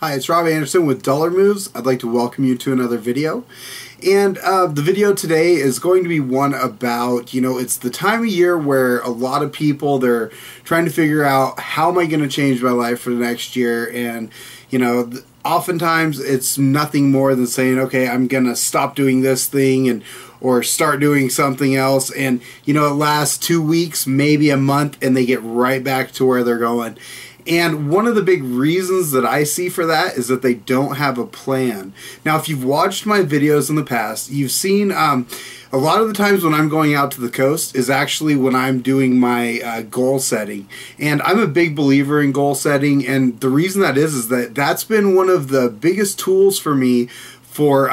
Hi, it's Rob Anderson with Dollar Moves. I'd like to welcome you to another video. And the video today is going to be one about, it's the time of year where a lot of people, they're trying to figure out how am I going to change my life for the next year. And, oftentimes it's nothing more than saying, okay, I'm going to stop doing this thing or start doing something else. And, it lasts 2 weeks, maybe a month, and they get right back to where they're going. And one of the big reasons that I see for that is that they don't have a plan. Now, if you've watched my videos in the past, you've seen a lot of the times when I'm going out to the coast is actually when I'm doing my goal setting. And I'm a big believer in goal setting, and the reason that is that that's been one of the biggest tools for me for,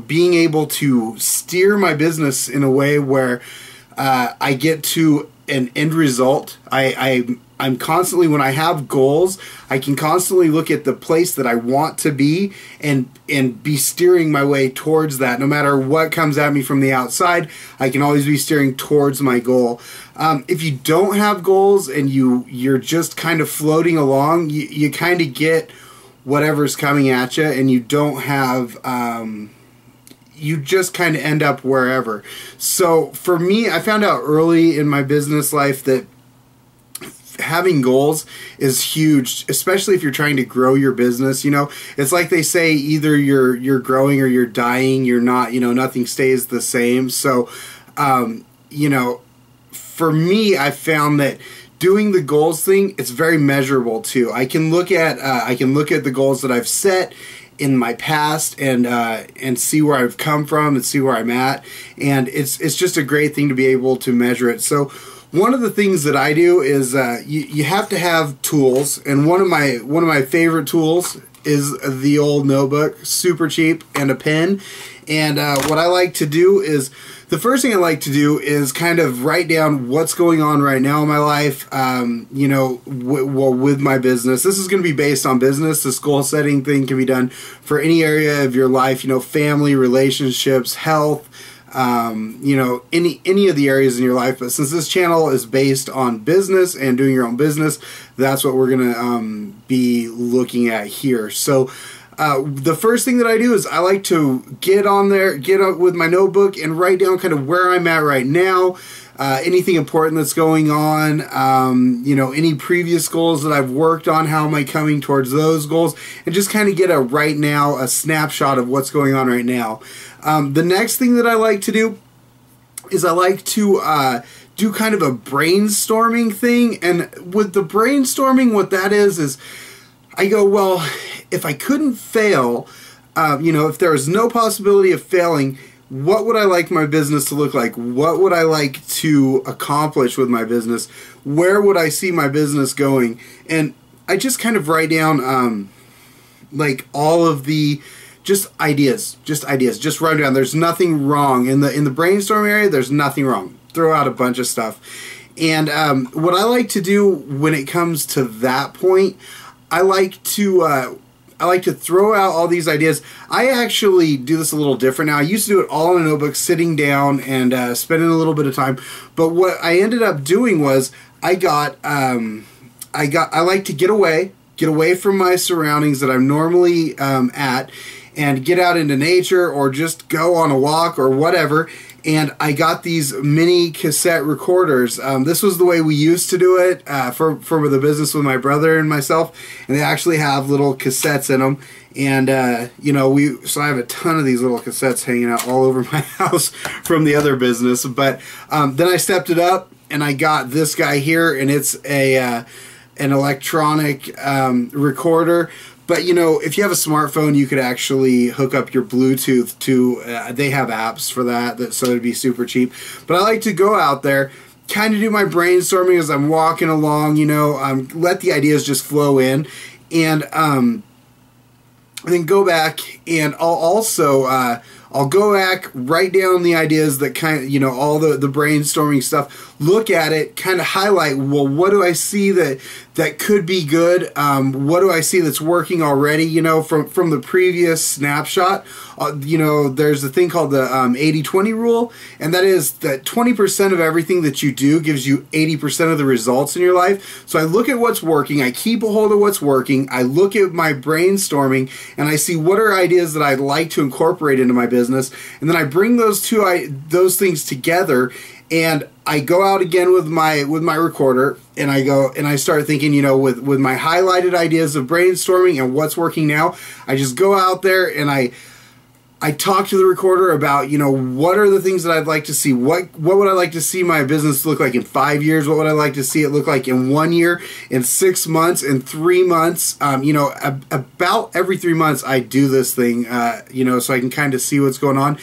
being able to steer my business in a way where I get to an end result. I'm constantly, when I have goals, I can constantly look at the place that I want to be and be steering my way towards that. No matter what comes at me from the outside, I can always be steering towards my goal. If you don't have goals and you're just kind of floating along, you kind of get whatever's coming at you, and you don't have... you just kind of end up wherever. So for me, I found out early in my business life that having goals is huge, especially if you're trying to grow your business. It's like they say, either you're growing or you're dying. You're not, nothing stays the same. So, for me, I found that doing the goals thing, it's very measurable too. I can look at the goals that I've set in my past and see where I've come from and see where I'm at, and it's just a great thing to be able to measure it. So one of the things that I do is you have to have tools, and one of my favorite tools is the old notebook, super cheap, and a pen. And what I like to do is, the first thing I like to do is kind of write down what's going on right now in my life, with my business. This is going to be based on business. This goal setting thing can be done for any area of your life, family, relationships, health, any of the areas in your life. But since this channel is based on business and doing your own business, that's what we're going to be looking at here. So the first thing that I do is I like to get up with my notebook and write down kind of where I'm at right now, anything important that's going on, any previous goals that I've worked on, how am I coming towards those goals, and just kind of get a snapshot of what's going on right now. The next thing that I like to do is I like to do kind of a brainstorming thing. And with the brainstorming, what that is I go, well, if I couldn't fail, if there was no possibility of failing, what would I like my business to look like? What would I like to accomplish with my business? Where would I see my business going? And I just kind of write down like all of the just ideas, just write them down. There's nothing wrong in the brainstorm area. There's nothing wrong. Throw out a bunch of stuff. And what I like to do when it comes to that point, I like to throw out all these ideas. I actually do this a little different now. I used to do it all in a notebook, sitting down and spending a little bit of time. But what I ended up doing was I like to get away from my surroundings that I'm normally at, and get out into nature or just go on a walk or whatever. And I got these mini cassette recorders. This was the way we used to do it for the business with my brother and myself. And they actually have little cassettes in them. And, so I have a ton of these little cassettes hanging out all over my house from the other business. But then I stepped it up and I got this guy here, and it's an electronic recorder. But, if you have a smartphone, you could actually hook up your Bluetooth to, they have apps for that, so it'd be super cheap. But I like to go out there, kind of do my brainstorming as I'm walking along, let the ideas just flow in. And then go back, and I'll also, I'll go back, write down the ideas that kind of, all the brainstorming stuff, look at it, kind of highlight, well, what do I see that could be good? What do I see that's working already, you know, from the previous snapshot? You know, there's a thing called the 80-20 rule, and that is that 20% of everything that you do gives you 80% of the results in your life. So I look at what's working, I keep a hold of what's working, I look at my brainstorming, and I see what are ideas that I'd like to incorporate into my business, and then I bring those things together, and I go out again with my recorder, and I go and I start thinking, you know, with my highlighted ideas of brainstorming and what's working now. I just go out there and I talk to the recorder about, you know, what are the things that I'd like to see? What would I like to see my business look like in 5 years? What would I like to see it look like in 1 year, in 6 months, in 3 months? You know, about every 3 months I do this thing, you know, so I can kind of see what's going on.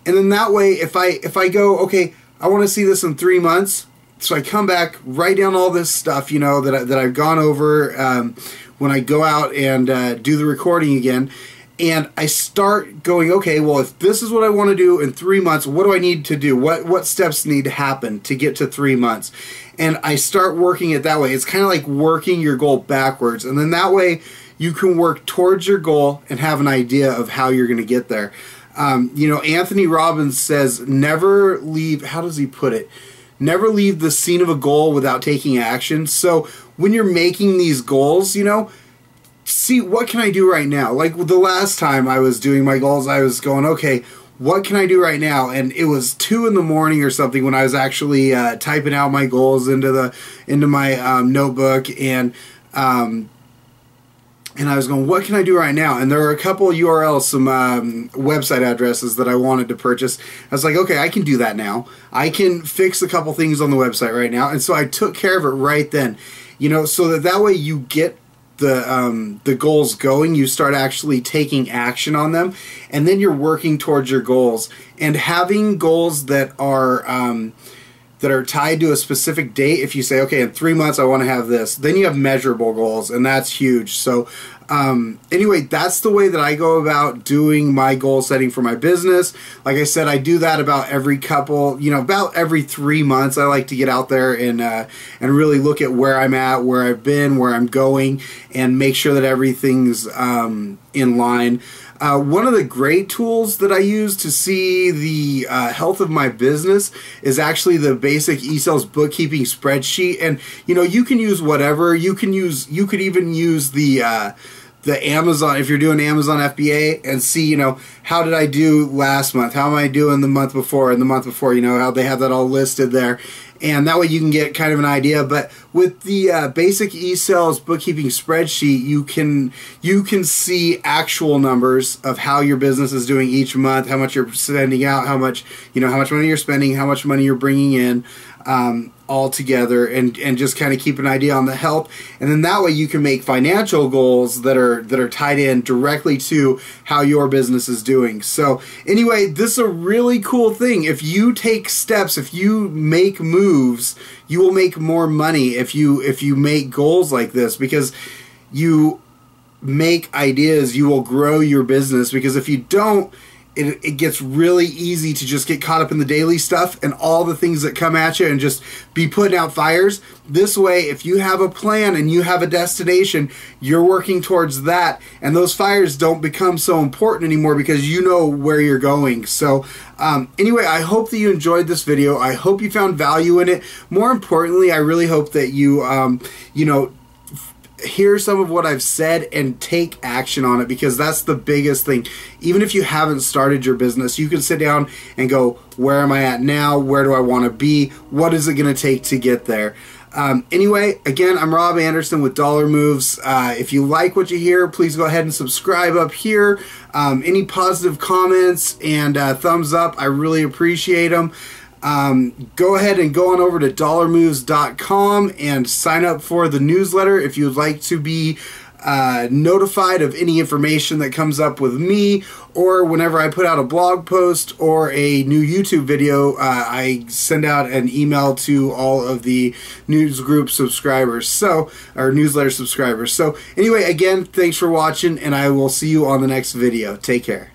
And then that way, if I go, okay, I want to see this in 3 months, so I come back, write down all this stuff, you know, that I've gone over when I go out and do the recording again. And I start going, okay, well, if this is what I want to do in 3 months, what do I need to do? What steps need to happen to get to 3 months? And I start working it that way. It's kind of like working your goal backwards. And then that way you can work towards your goal and have an idea of how you're going to get there. You know, Anthony Robbins says, never leave, how does he put it? Never leave the scene of a goal without taking action. So when you're making these goals, you know, see, what can I do right now? Like the last time I was doing my goals, I was going, okay, what can I do right now? And it was 2 in the morning or something when I was actually typing out my goals into my notebook, and I was going, what can I do right now? And there are a couple URLs, some website addresses that I wanted to purchase. I was like, okay, I can do that now. I can fix a couple things on the website right now. And so I took care of it right then, you know, so that way you get the goals going, you start actually taking action on them, and then you're working towards your goals. And having goals that are tied to a specific date, if you say, okay, in 3 months I want to have this, then you have measurable goals, and that's huge. So anyway, that's the way that I go about doing my goal setting for my business. Like I said, I do that about every about every 3 months. I like to get out there and really look at where I'm at, where I've been, where I'm going, and make sure that everything's in line. One of the great tools that I use to see the health of my business is actually the basic eSales bookkeeping spreadsheet. And you know, you can use whatever. You could even use the Amazon, if you're doing Amazon FBA, and see, you know, how did I do last month? How am I doing the month before and the month before? You know, how they have that all listed there. And that way you can get kind of an idea. But with the basic eSales bookkeeping spreadsheet, you can see actual numbers of how your business is doing each month, how much you're sending out, how much money you're spending, how much money you're bringing in, all together, and just kind of keep an idea on the health. And then that way you can make financial goals that are tied in directly to how your business is doing. So anyway, this is a really cool thing. If you take steps, if you make moves, you will make more money if you make goals like this, because you make ideas, you will grow your business. Because if you don't, it gets really easy to just get caught up in the daily stuff and all the things that come at you and just be putting out fires. This way, if you have a plan and you have a destination, you're working towards that, and those fires don't become so important anymore because you know where you're going. So anyway, I hope that you enjoyed this video. I hope you found value in it. More importantly, I really hope that you hear some of what I've said and take action on it, because that's the biggest thing. Even if you haven't started your business, you can sit down and go, where am I at now? Where do I want to be? What is it going to take to get there? Anyway, again, I'm Rob Anderson with Dollar Moves. If you like what you hear, please go ahead and subscribe up here. Any positive comments and thumbs up, I really appreciate them. Go ahead and go on over to dollarmoves.com and sign up for the newsletter if you'd like to be notified of any information that comes up with me, or whenever I put out a blog post or a new YouTube video, I send out an email to all of the news group subscribers, or newsletter subscribers. So anyway, again, thanks for watching, and I will see you on the next video. Take care.